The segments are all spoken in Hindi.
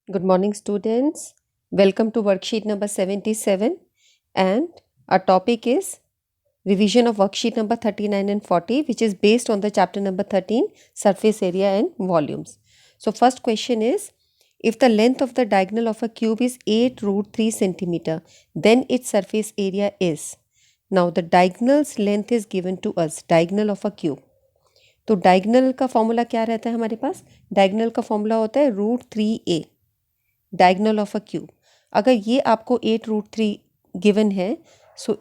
Good morning, students. Welcome to worksheet number 77, and our topic is revision of worksheet number 39 and 40, which is based on the chapter number 13, surface area and volumes. So first question is, if the length of the diagonal of a cube is 8 root 3 centimeter, then its surface area is. Now the diagonal's length is given to us, diagonal of a cube. तो डायगनल का फॉर्मूला क्या रहता है हमारे पास? डायगनल का फॉर्मूला होता है √3a, diagonal of a cube. अगर ये आपको 8√3 गिवन है, सो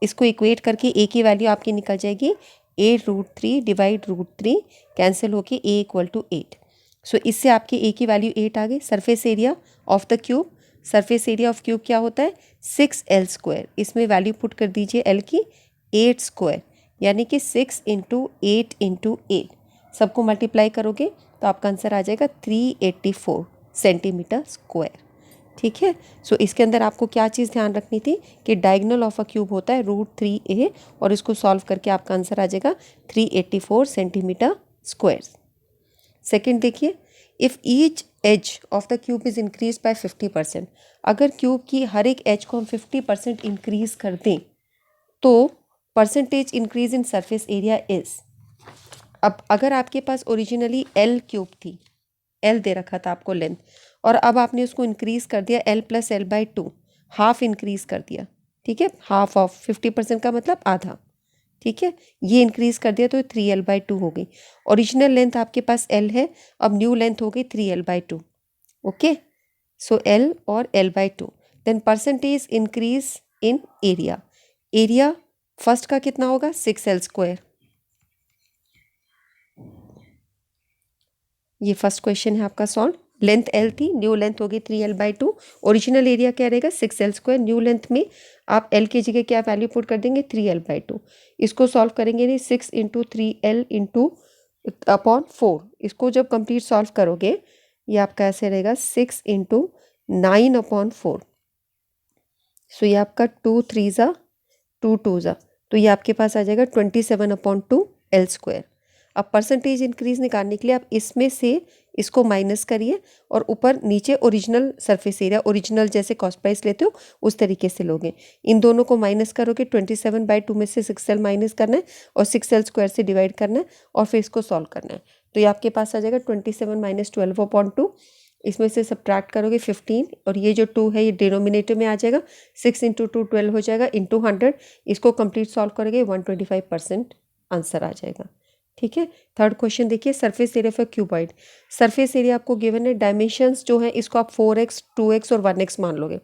इसको इक्वेट करके ए की वैल्यू आपकी निकल जाएगी 8√3 डिवाइड √3, कैंसिल होके ए इक्वल टू 8। सो इससे आपकी ए की वैल्यू 8 आ गई। Surface area of the cube, surface area of cube क्या होता है? 6l²। इसमें वैल्यू पुट कर दीजिए एल की 8², यानी कि 6 × 8 × 8। सबको मल्टीप्लाई करोगे तो आपका आंसर आ जाएगा 384 सेंटीमीटर स्क्वायर। ठीक है, सो इसके अंदर आपको क्या चीज़ ध्यान रखनी थी कि डायगोनल ऑफ अ क्यूब होता है √3a, और इसको सॉल्व करके आपका आंसर आ जाएगा 384 सेंटीमीटर स्क्वायर। सेकेंड देखिए, if each edge of the cube is increase by 50%, अगर क्यूब की हर एक एज को हम 50% इंक्रीज कर दें तो percentage increase in surface area is. अब अगर आपके पास ओरिजिनली एल क्यूब थी, एल दे रखा था आपको लेंथ, और अब आपने उसको इंक्रीज कर दिया L plus L by 2, half increase कर दिया। ठीक है, हाफ ऑफ 50% का मतलब आधा। ठीक है, ये इंक्रीज कर दिया तो 3l/2 हो गई। ओरिजिनल लेंथ आपके पास एल है, अब न्यू लेंथ हो गई 3l/2। ओके, सो एल और l/2, then percentage increase in area. Area first का कितना होगा? 6l²। ये फर्स्ट क्वेश्चन है आपका सॉल्व। लेंथ एल थी, न्यू लेंथ होगी 3l/2। ओरिजिनल एरिया क्या रहेगा? 6l²। न्यू लेंथ में आप एल की जगह क्या वैल्यू पुट कर देंगे? 3l/2। इसको सॉल्व करेंगे नहीं, 6 × 3l × 4। इसको जब कंप्लीट सॉल्व करोगे ये आपका ऐसे रहेगा 6 × 9/4। सो ये आपका 2 3 ज़ा 2 2 ज़ा, तो ये आपके पास आ जाएगा 27/2l²। अब परसेंटेज इंक्रीज निकालने के लिए आप इसमें से इसको माइनस करिए और ऊपर नीचे ओरिजिनल सरफेस एरिया, ओरिजिनल जैसे कॉस्ट प्राइस लेते हो उस तरीके से लोगे। इन दोनों को माइनस करोगे, 27/2 में से 6l माइनस करना है और 6l² से डिवाइड करना है और फिर इसको सॉल्व करना है। तो ये आपके पास आ जाएगा 27 - 12/2। इसमें से सब्ट्रैक्ट करोगे 15, और ये जो 2 है ये डिनोमिनेटर में आ जाएगा। 6 × 2 12 हो जाएगा, इंटू 100। इसको कंप्लीट सॉल्व करोगे 125% आंसर आ जाएगा। ठीक है, थर्ड क्वेश्चन देखिए, surface area for cuboid. Surface area आपको गिवन है, डायमेंशंस जो है इसको आप 4x 2x और 1x मान लोगे।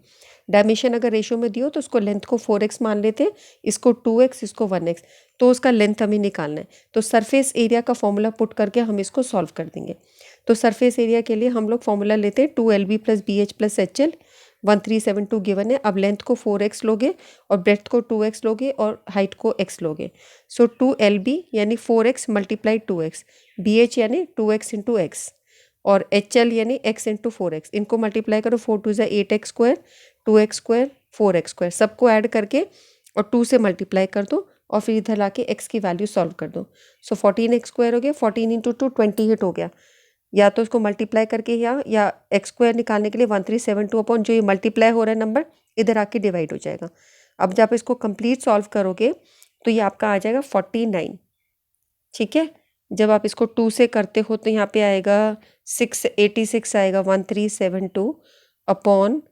डायमेंशन अगर रेशियो में दियो तो उसको लेंथ को 4x मान लेते हैं, इसको 2x, इसको 1x, तो उसका लेंथ हमें निकालना है। तो सरफेस एरिया का फॉर्मूला पुट करके हम इसको सॉल्व कर देंगे। तो सरफेस एरिया के लिए हम लोग फॉर्मूला लेते हैं 2lb + bh + hL। 1372 गिवन है। अब लेंथ को 4x लोगे और ब्रेथ को 2x लोगे और हाइट को x लोगे। सो 2lb यानी 4x × 2x, bh यानी 2x × x, और hL यानी x × 4x। इनको मल्टीप्लाई करो, 4 2 = 8x², 2x², 4x², सबको ऐड करके और 2 से मल्टीप्लाई कर दो और फिर इधर लाके x की वैल्यू सॉल्व कर दो। सो 14x² हो गया, 14 × 2 28 हो गया। या तो उसको मल्टीप्लाई करके या x² निकालने के लिए 1372 अपॉन जो ये मल्टीप्लाई हो रहा है नंबर इधर आके डिवाइड हो जाएगा। अब जब इसको कंप्लीट सॉल्व करोगे तो ये आपका आ जाएगा 49। ठीक है, जब आप इसको 2 से करते हो तो यहाँ पे आएगा 686 आएगा, 1372 अपॉन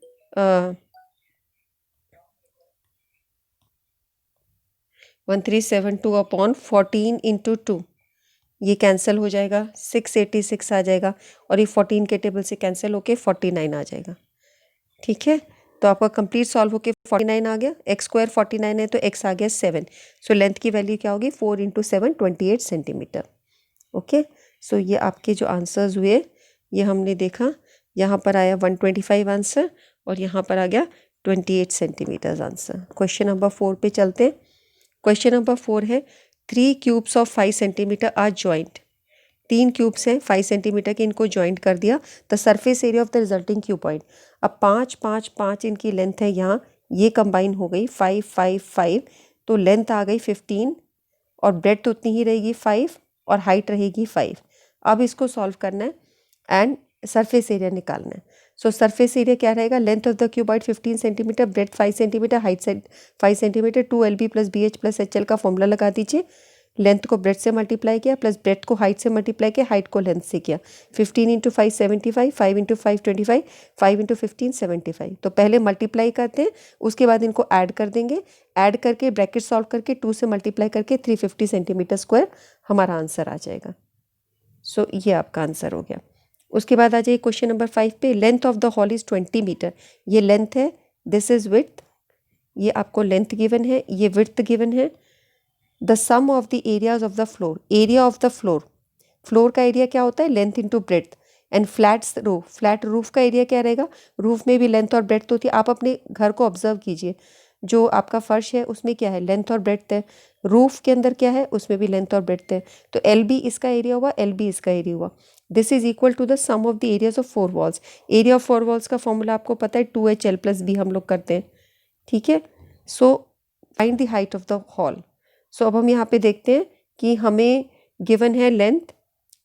1372 अपॉन 14 × 2, ये कैंसिल हो जाएगा, 686 आ जाएगा, और ये 14 के टेबल से कैंसिल होके 49 आ जाएगा। ठीक है, तो आपका कंप्लीट सॉल्व होके 49 आ गया। x² 49 है तो x आ गया 7। सो लेंथ की वैल्यू क्या होगी? 4 × 7 28 सेंटीमीटर। ओके, सो ये आपके जो आंसर्स हुए ये हमने देखा, यहाँ पर आया 125 आंसर और यहाँ पर आ गया 28 सेंटीमीटर आंसर। क्वेश्चन नंबर 4 पे चलते हैं। क्वेश्चन नंबर 4 है, 3 cubes of 5 centimetre are joint. 3 cubes हैं 5 सेंटीमीटर के, इनको जॉइंट कर दिया। The surface area of the resulting cuboid. अब 5 5 5 इनकी लेंथ है, यहाँ ये कंबाइन हो गई 5 5 5, तो लेंथ आ गई 15 और ब्रेड्थ उतनी ही रहेगी 5 और हाइट रहेगी 5। अब इसको सॉल्व करना है एंड सरफेस एरिया निकालना है। सो सरफेस एरिया क्या रहेगा, length of the cuboid 15 centimetre, breadth 5 centimetre, height 5 centimetre, 2 LB plus BH plus HL का फॉर्मूला लगा दीजिए। लेंथ को ब्रेथ से मल्टीप्लाई किया प्लस ब्रेथ को हाइट से मल्टीप्लाई किया, हाइट को लेंथ से किया। 15 इंटू 5 75, 5 इंटू 5 25, 5 इंटू 15 75। तो पहले मल्टीप्लाई करते हैं, उसके बाद इनको ऐड कर देंगे। ऐड करके ब्रैकेट सॉल्व करके 2 से मल्टीप्लाई करके 350 सेंटीमीटर स्क्वायर हमारा आंसर आ जाएगा। सो ये आपका आंसर हो गया। उसके बाद आ जाइए क्वेश्चन नंबर 5 पे। Length of the hall is 20 metre. ये लेंथ है, दिस इज़ विड्थ, ये आपको लेंथ गिवन है, ये विड्थ गिवन है। The sum of the areas of the floor, area of the floor, floor का एरिया क्या होता है, length into breadth. And flats roof, flat roof का एरिया क्या रहेगा, रूफ में भी लेंथ और ब्रेड्थ होती है। आप अपने घर को ऑब्जर्व कीजिए, जो आपका फर्श है उसमें क्या है, लेंथ और ब्रेड्थ है। रूफ के अंदर क्या है, उसमें भी लेंथ और ब्रेड्थ है। तो LB इसका एरिया हुआ, LB इसका एरिया हुआ। This is equal to the sum of the areas of 4 walls. Area of 4 walls का फॉर्मूला आपको पता है, 2HL प्लस B हम लोग करते हैं, ठीक है। So find the height of the hall. So अब हम यहाँ पे देखते हैं कि हमें गिवन है length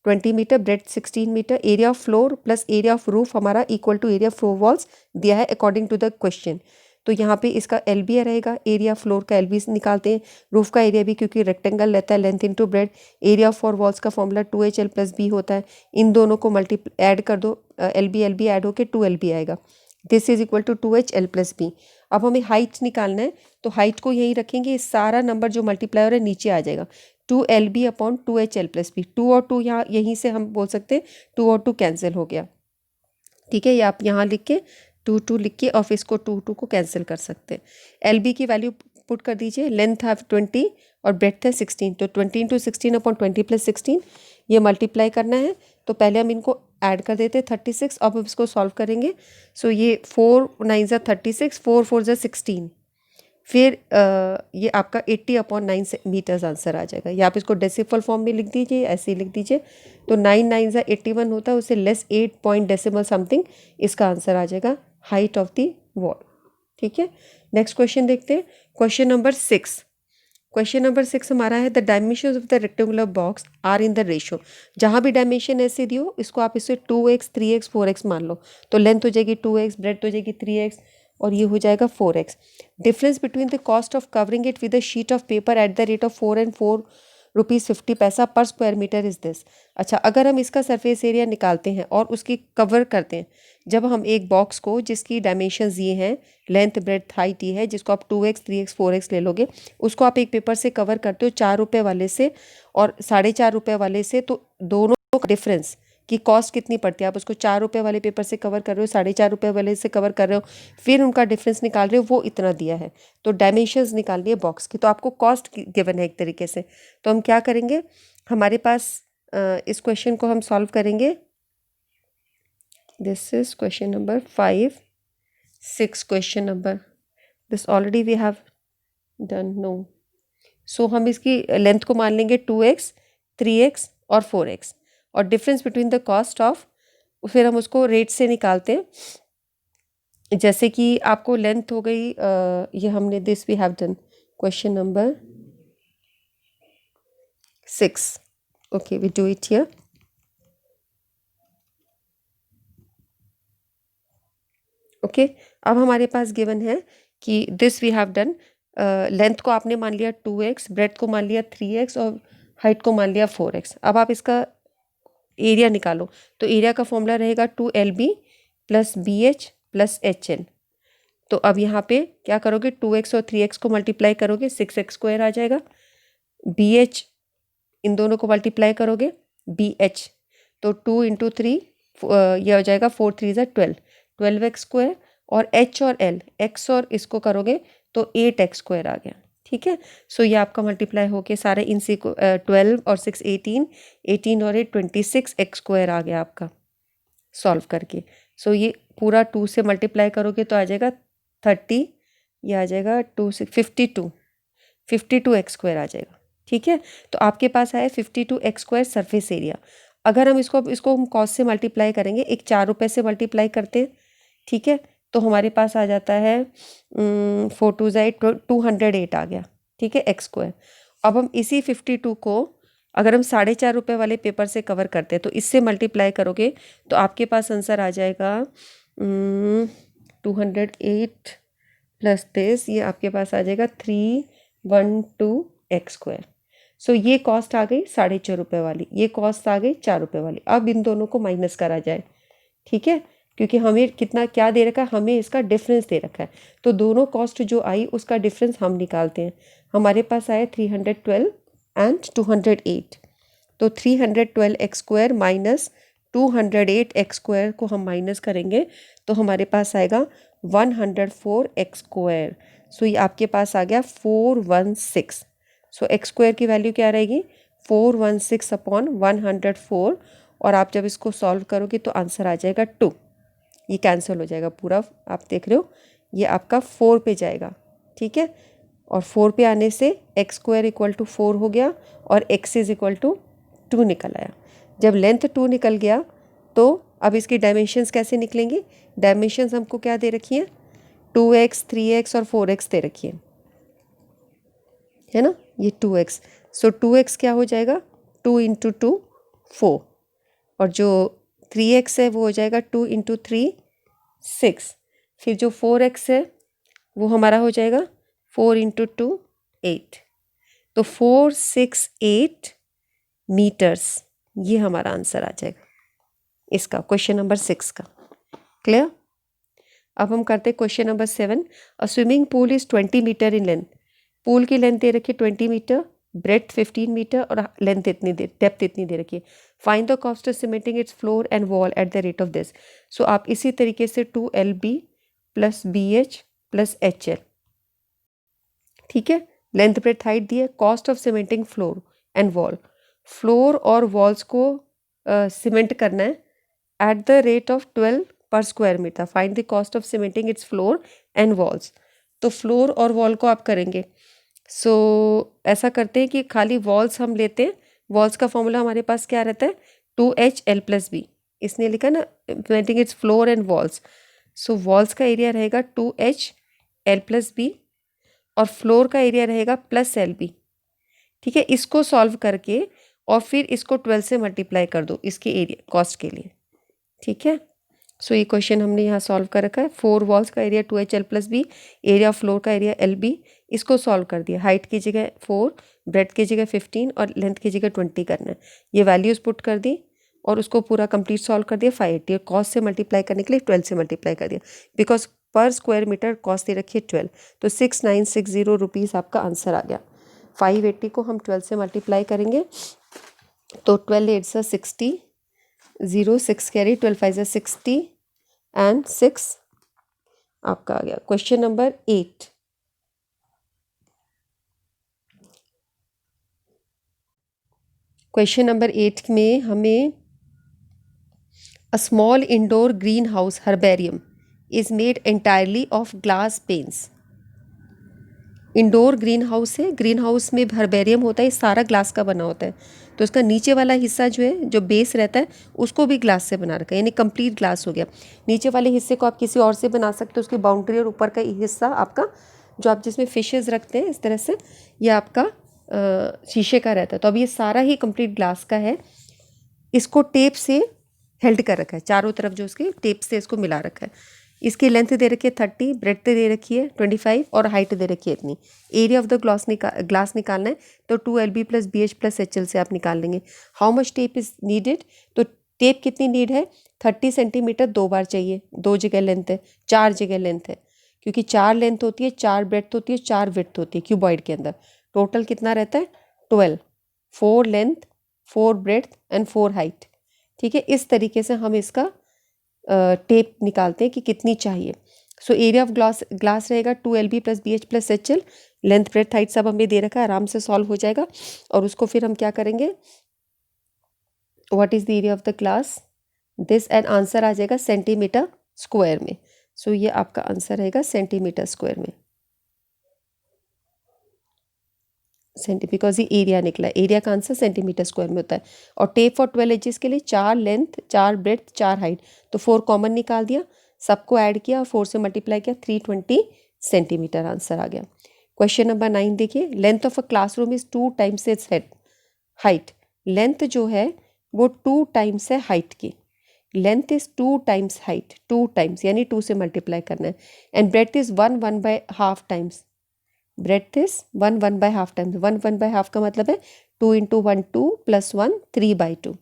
20 metre, breadth 16 metre, area of floor plus area of roof हमारा equal to area of 4 walls दिया है अकॉर्डिंग टू द क्वेश्चन। तो यहाँ पे इसका LB रहेगा, एरिया फ्लोर का LB निकालते हैं, रूफ का एरिया भी क्योंकि रेक्टेंगल रहता है, length into breadth, area of 4 walls का फॉर्मूला 2HL प्लस B होता है। इन दोनों को ऐड कर दो, LB ऐड होके 2LB आएगा। This is equal to 2HL plus B। अब हमें हाइट निकालना है, तो हाइट को यहीं रखेंगे, सारा नंबर जो मल्टीप्लाई हो रहा है नीचे आ जाएगा, 2LB upon 2HL plus B। 2 और 2 यहाँ यहीं से हम बोल सकते हैं 2 और 2 कैंसिल हो गया, ठीक है। ये आप यहाँ लिख के 2 लिख के और इसको 2 को कैंसिल कर सकते हैं। LB की वैल्यू पुट कर दीजिए, लेंथ है 20 और ब्रेड्थ है 16, तो 20 इंटू 16 अपॉन 20 प्लस 16 ये मल्टीप्लाई करना है। तो पहले हम इनको ऐड कर देते हैं 36, अब हम इसको सॉल्व करेंगे। सो ये 4 9 ज़ा 36, 4 4 ज़ा 16, फिर ये आपका 80 अपॉन 9 मीटर्स आंसर आ जाएगा। या आप इसको डेसिमल फॉर्म में लिख दीजिए, ऐसे ही लिख दीजिए। तो 9 9 ज़ा 81 होता है, उससे लेस 8 पॉइंट डेसिमल समथिंग इसका आंसर आ जाएगा, हाइट ऑफ द वॉल, ठीक है। नेक्स्ट क्वेश्चन देखते हैं, क्वेश्चन नंबर 6। क्वेश्चन नंबर 6 हमारा है, the dimensions of the rectangular box are in the ratio. जहाँ भी डायमेंशन ऐसे दियो, इसको आप इसे 2x 3x 4x मान लो। तो लेंथ हो जाएगी 2x, ब्रेड्थ हो जाएगी 3x और ये हो जाएगा 4x। Difference between the cost of covering it with a sheet of paper eight the rate of 4 and 4 rupees 50 पैसा पर स्क्वायर मीटर इज़ दिस। अच्छा, अगर हम इसका सरफेस एरिया निकालते हैं और उसकी कवर करते हैं, जब हम एक बॉक्स को जिसकी डायमेंशंस ये हैं, लेंथ ब्रेड्थ हाइट ये है, जिसको आप 2x 3x 4x ले लोगे, उसको आप एक पेपर से कवर करते हो 4 रुपये वाले से और 4.5 रुपये वाले से, तो दोनों का डिफरेंस कि कॉस्ट कितनी पड़ती है। आप उसको 4 रुपये वाले पेपर से कवर कर रहे हो, 4.5 रुपये वाले से कवर कर रहे हो, फिर उनका डिफरेंस निकाल रहे हो, वो इतना दिया है। तो डायमेंशंस निकालनी है बॉक्स की, तो आपको कॉस्ट गिवन है एक तरीके से। तो हम क्या करेंगे, हमारे पास इस क्वेश्चन को हम सॉल्व करेंगे। This is question number 5 6 question number, this already we have done, no. So हम इसकी लेंथ को मान लेंगे 2x 3x और 4x और difference between the cost of, फिर हम उसको रेट से निकालते हैं। जैसे कि आपको लेंथ हो गई, ये हमने this we have done question number 6। Okay, we do it here. Okay, अब हमारे पास गिवन है कि this we have done, length को आपने मान लिया 2x, ब्रेड्थ को मान लिया 3x और हाइट को मान लिया 4x। अब आप इसका एरिया निकालो, तो एरिया का फॉर्मूला रहेगा 2LB plus BH plus HL। तो अब यहाँ पे क्या करोगे, 2x और 3x को मल्टीप्लाई करोगे, 6x स्क्वायर आ जाएगा। BH इन दोनों को मल्टीप्लाई करोगे, BH, तो 2 इंटू 3 यह हो जाएगा 4 3 ज़ा 12, 12x स्क्वायर। और H और L, x और इसको करोगे तो 8x स्क्वायर आ गया, ठीक है। सो ये आपका मल्टीप्लाई होके सारे इनसे 12 और 6 18, 18 और 8 26 x स्क्वायर आ गया आपका सॉल्व करके। सो ये पूरा 2 से मल्टीप्लाई करोगे तो आ जाएगा 30, ये आ जाएगा 2 से 52 x स्क्वायर आ जाएगा, ठीक है। तो आपके पास आया 52 x स्क्वायर सरफेस एरिया। अगर हम इसको हम कॉस्ट से मल्टीप्लाई करेंगे, एक 4 रुपये से मल्टीप्लाई करते हैं, ठीक है, तो हमारे पास आ जाता है 4 2 ज़ा 8, 208 आ गया, ठीक है, x स्क्वायर। अब हम इसी 52 को अगर हम 4.5 रुपये वाले पेपर से कवर करते हैं, तो इससे मल्टीप्लाई करोगे तो आपके पास आंसर आ जाएगा 208 प्लस दिस, ये आपके पास आ जाएगा 312x²। सो ये कॉस्ट आ गई 4.5 रुपये वाली, ये कॉस्ट आ गई 4 रुपये वाली। अब इन दोनों को माइनस करा जाए, ठीक है, क्योंकि हमें कितना क्या दे रखा है, हमें इसका डिफरेंस दे रखा है। तो दोनों कॉस्ट जो आई उसका डिफरेंस हम निकालते हैं। हमारे पास आया 312 एंड 208। तो 312x² माइनस 208x² को हम माइनस करेंगे तो हमारे पास आएगा 104x²। सो ये आपके पास आ गया 416। सो x² की वैल्यू क्या रहेगी, 416/104। और आप जब इसको सॉल्व करोगे तो आंसर आ जाएगा 2। ये कैंसिल हो जाएगा पूरा, आप देख रहे हो, ये आपका 4 पे जाएगा, ठीक है। और 4 पे आने से x² इक्वल टू 4 हो गया और x इज इक्वल टू 2 निकल आया। जब लेंथ 2 निकल गया तो अब इसकी डायमेंशंस कैसे निकलेंगी। डायमेंशंस हमको क्या दे रखी हैं, 2x, 3x और 4x दे रखी है ना, ये 2x। सो 2x क्या हो जाएगा, 2 × 2 4, और जो 3x है वो हो जाएगा 2 × 3 6। फिर जो 4x है वो हमारा हो जाएगा 4 × 2 8। तो 468 मीटर्स, ये हमारा आंसर आ जाएगा इसका, क्वेश्चन नंबर 6 का। क्लियर। अब हम करते हैं question number 7। A swimming pool is 20 metre in length. Pool की लेंथ दे रखी है 20 मीटर, ब्रेथ 15 मीटर और लेंथ इतनी दे, डेप्थ इतनी दे रखी है। Find the cost of cementing its floor and wall at the rate of this. So आप इसी तरीके से 2LB + BH + HL, ठीक है, लेंथ ब्रेथ हाइट दी है। Cost of cementing floor and wall, floor और वॉल्स को सीमेंट करना है at the rate of 12 per square metre. Find the cost of cementing its floor and walls. तो फ्लोर और वॉल को आप करेंगे। सो ऐसा करते हैं कि खाली वॉल्स हम लेते हैं। वॉल्स का फॉर्मूला हमारे पास क्या रहता है, 2HL + B। इसने लिखा ना cementing its floor and walls. So walls का एरिया रहेगा 2HL + B और फ्लोर का एरिया रहेगा +LB, ठीक है। इसको सॉल्व करके और फिर इसको 12 से मल्टीप्लाई कर दो इसके एरिया कॉस्ट के लिए, ठीक है। सो ये क्वेश्चन हमने यहाँ सॉल्व कर रखा है। 4 वॉल्स का area 2HL + B, area floor का एरिया LB, इसको सॉल्व कर दिया। हाइट की जगह 4, ब्रेथ की जगह 15 और लेंथ की जगह 20 करना है। ये वैल्यूज़ पुट कर दी और उसको पूरा कंप्लीट सॉल्व कर दिया। 580 और कॉस्ट से मल्टीप्लाई करने के लिए 12 से मल्टीप्लाई कर दिया, बिकॉज पर स्क्वायर मीटर कॉस्ट दे रखी है 12। तो 6960 रुपीज़ आपका आंसर आ गया। 580 को हम 12 से मल्टीप्लाई करेंगे तो 12 8 60, 0 6 कैरी, 12 5 60 एंड 6 आपका आ गया। Question number 8। क्वेश्चन नंबर 8 में हमें a small indoor green house herbarium is made entirely of glass panes. Indoor green house है, ग्रीन हाउस में हर्बेरियम होता है, सारा ग्लास का बना होता है। तो इसका नीचे वाला हिस्सा जो है, जो बेस रहता है, उसको भी ग्लास से बना रखा है, यानी कंप्लीट ग्लास हो गया। नीचे वाले हिस्से को आप किसी और से बना सकते हो, उसकी बाउंड्री, और ऊपर का हिस्सा आपका जो आप जिसमें फिशेस रखते हैं इस तरह से, ये आपका शीशे का रहता है। तो अब ये सारा ही कंप्लीट ग्लास का है। इसको टेप से हेल्ड कर रखा है, चारों तरफ जो उसके टेप से इसको मिला रखा है। इसकी लेंथ दे रखी है 30, ब्रेड्थ दे रखी है 25 और हाइट दे रखी है इतनी। एरिया ऑफ द ग्लास निकालना है तो 2LB + BH + HL से आप निकाल लेंगे। How much tape is needed, तो टेप कितनी नीड है, 30 सेंटीमीटर 2 बार चाहिए, 2 जगह लेंथ है, 4 जगह लेंथ है, क्योंकि 4 लेंथ होती है, 4 ब्रेड्थ होती है, 4 विड्थ होती है क्यूबॉइड के अंदर। टोटल कितना रहता है 12, 4 लेंथ, 4 ब्रेड्थ एंड 4 हाइट, ठीक है। इस तरीके से हम इसका टेप निकालते हैं कि कितनी चाहिए। सो एरिया ऑफ ग्लास रहेगा 2LB + BH + HL। Length breadth height सब हमें दे रखा है, आराम से सॉल्व हो जाएगा। और उसको फिर हम क्या करेंगे, what is the area of the glass this, and answer आ जाएगा सेंटीमीटर स्क्वायर में। सो ये आपका आंसर रहेगा सेंटीमीटर स्क्वायर में, बिकॉज ये एरिया निकला, एरिया का आंसर सेंटीमीटर स्क्वायर में होता है। और टेप फॉर 12 एजेस के लिए 4 लेंथ, 4 ब्रेड्थ, 4 हाइट, तो 4 कॉमन निकाल दिया, सबको ऐड किया और 4 से मल्टीप्लाई किया, 320 सेंटीमीटर आंसर आ गया। क्वेश्चन नंबर 9 देखिए। Length of a classroom is 2 times its height. Length जो है वो 2 टाइम्स है हाइट की। Length is 2 times height, 2 times यानी 2 से मल्टीप्लाई करना है, and breadth is 1/1/2 times, breadth is 1/1/2 times, 1/1/2 का मतलब है 2 × 1 2 + 1 3/2,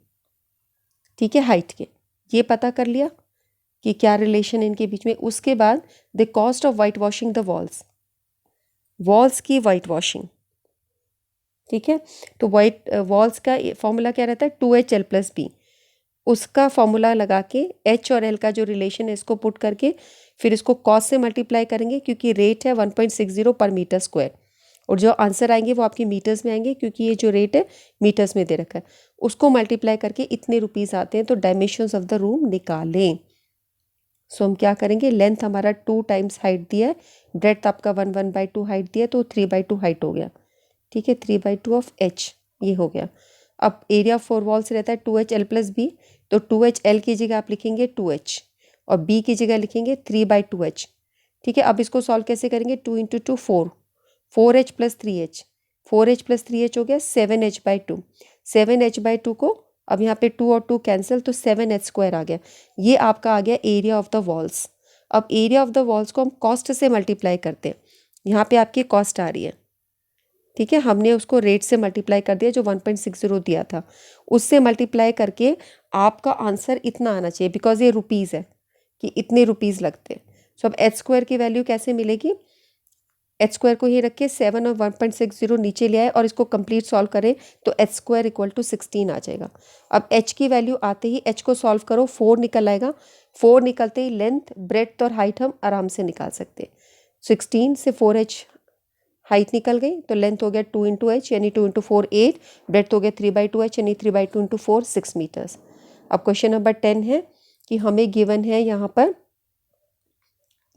ठीक है, हाइट के। ये पता कर लिया कि क्या रिलेशन इनके बीच में। उसके बाद the cost of white washing the walls, walls की वाइट वॉशिंग, ठीक है। तो वाइट वॉल्स का फॉर्मूला क्या रहता है, 2HL + B, उसका फॉर्मूला लगा के H और L का जो रिलेशन है इसको पुट करके फिर इसको कॉस से मल्टीप्लाई करेंगे, क्योंकि रेट है 1.60 पर मीटर स्क्वायर, और जो आंसर आएंगे वो आपके मीटर्स में आएंगे, क्योंकि ये जो रेट है मीटर्स में दे रखा है। उसको मल्टीप्लाई करके इतने रुपीस आते हैं, तो डायमेंशंस ऑफ द रूम निकालें। सो हम क्या करेंगे, लेंथ हमारा 2 टाइम्स हाइट दिया है, ब्रेथ आपका 1/1/2 हाइट दिया है, तो 3/2 हाइट हो गया, ठीक है, 3/2 ऑफ H ये हो गया। अब एरिया ऑफ 4 वॉल्स रहता है 2HL + B, तो 2HL की जगह आप लिखेंगे 2H और B की जगह लिखेंगे 3/2H, ठीक है। अब इसको सॉल्व कैसे करेंगे, 2 × 2 4, 4H + 3H, 4H + 3H हो गया 7H/2, 7H/2 को अब यहाँ पे 2 और 2 कैंसिल, तो 7H² आ गया। ये आपका आ गया एरिया ऑफ द वॉल्स। अब एरिया ऑफ द वॉल्स को हम कॉस्ट से मल्टीप्लाई करते हैं, यहाँ पे आपकी कॉस्ट आ रही है, ठीक है, हमने उसको रेट से मल्टीप्लाई कर दिया जो 1.60 दिया था, उससे मल्टीप्लाई करके आपका आंसर इतना आना चाहिए, बिकॉज ये रुपीज़ है कि इतने रुपीज़ लगते हैं। सो अब H² की वैल्यू कैसे मिलेगी, H² को ही रख के 7 और 1.60 नीचे ले आए और इसको कंप्लीट सॉल्व करें, तो H² = 16 आ जाएगा। अब H की वैल्यू आते ही H को सॉल्व करो, 4 निकल आएगा, 4 निकलते ही लेंथ ब्रेथ और हाइट हम आराम से निकाल सकते हैं। 16 से 4H हाइट निकल गई, तो लेंथ हो गया 2 × H यानी 2 × 4 8, ब्रेथ हो गया 3/2H यानी 3/2 × 4 6 मीटर्स। अब क्वेश्चन नंबर 10 है कि हमें गिवन है यहाँ पर,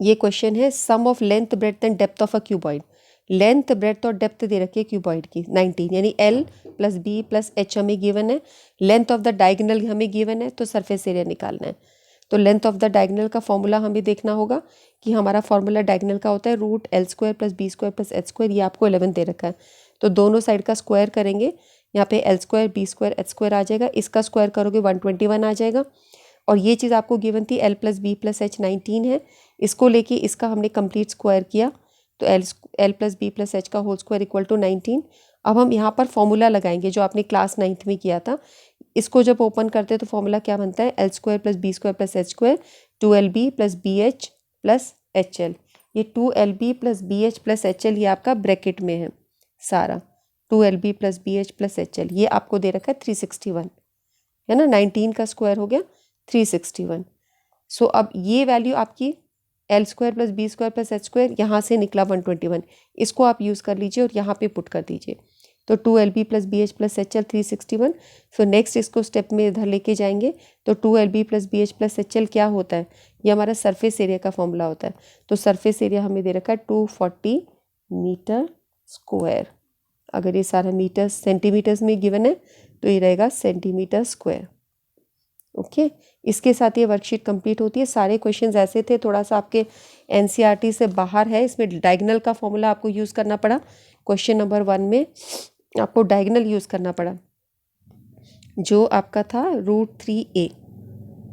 ये क्वेश्चन है sum of length breadth and depth of a cuboid, length breadth और डेप्थ दे रखी है क्यूबॉइड की 19, यानी L + B + H हमें गिवन है, लेंथ ऑफ द डायगोनल हमें गिवन है, तो सरफेस एरिया निकालना है। तो लेंथ ऑफ द डायगोनल का फॉर्मूला हमें देखना होगा कि हमारा फॉर्मूला डायगोनल का होता है √L² + B² + H², ये आपको 11 दे रखा है, तो दोनों साइड का स्क्वायर करेंगे, यहाँ पे L² B² H² आ जाएगा, इसका स्क्वायर करोगे 121 आ जाएगा। और ये चीज़ आपको गिवन थी L + B + H 19 है, इसको लेके इसका हमने कंप्लीट स्क्वायर किया, तो L + B + H का होल स्क्वायर = 19। अब हम यहाँ पर फॉर्मूला लगाएंगे जो आपने क्लास 9th में किया था, इसको जब ओपन करते हैं तो फॉर्मूला क्या बनता है, L² + B² + H², 2LB + BH + HL, ये 2LB + BH + HL ये आपका ब्रैकेट में है सारा, 2LB + BH + HL ये आपको दे रखा है 361, है ना, 19 का स्क्वायर हो गया 361। सो अब ये वैल्यू आपकी L² + B² + H² यहाँ से निकला 121, इसको आप यूज़ कर लीजिए और यहाँ पे पुट कर दीजिए, तो 2LB + BH + HL 361। फिर नेक्स्ट इसको स्टेप में इधर लेके जाएंगे, तो 2LB + BH + HL क्या होता है, ये हमारा सरफेस एरिया का फॉर्मूला होता है, तो सरफेस एरिया हमें दे रखा है 240 मीटर स्क्वायर। अगर ये सारा मीटर सेंटीमीटर्स में गिवन है तो ये रहेगा सेंटीमीटर स्क्वायर। ओके, इसके साथ ये वर्कशीट कंप्लीट होती है। सारे क्वेश्चंस ऐसे थे, थोड़ा सा आपके एनसीईआरटी से बाहर है, इसमें डायगोनल का फॉर्मूला आपको यूज़ करना पड़ा। क्वेश्चन नंबर 1 में आपको डायगोनल यूज़ करना पड़ा, जो आपका था √3a।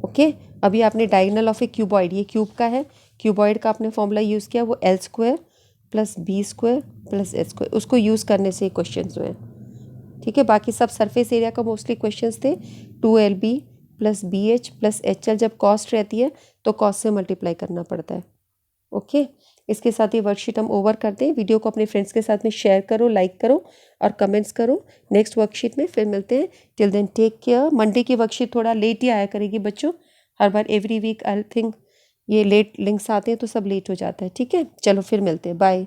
ओके, अभी आपने डायगोनल ऑफ ए क्यूबॉइड, ये क्यूब का है, क्यूबॉइड का आपने फॉर्मूला यूज़ किया, वो L² + B² + H², उसको यूज़ करने से क्वेश्चन हुए, ठीक है। बाकी सब सरफेस एरिया का मोस्टली क्वेश्चंस थे। 2LB + BH + HL जब कॉस्ट रहती है तो कॉस्ट से मल्टीप्लाई करना पड़ता है। ओके, इसके साथ ये वर्कशीट हम ओवर करते हैं। वीडियो को अपने फ्रेंड्स के साथ में शेयर करो, लाइक करो और कमेंट्स करो। नेक्स्ट वर्कशीट में फिर मिलते हैं। Till then take care. Monday की वर्कशीट थोड़ा लेट ही आया करेगी बच्चों, हर बार एवरी वीक आई थिंक ये लेट लिंक्स आते हैं तो सब लेट हो जाता है, ठीक है। चलो फिर मिलते हैं, बाय।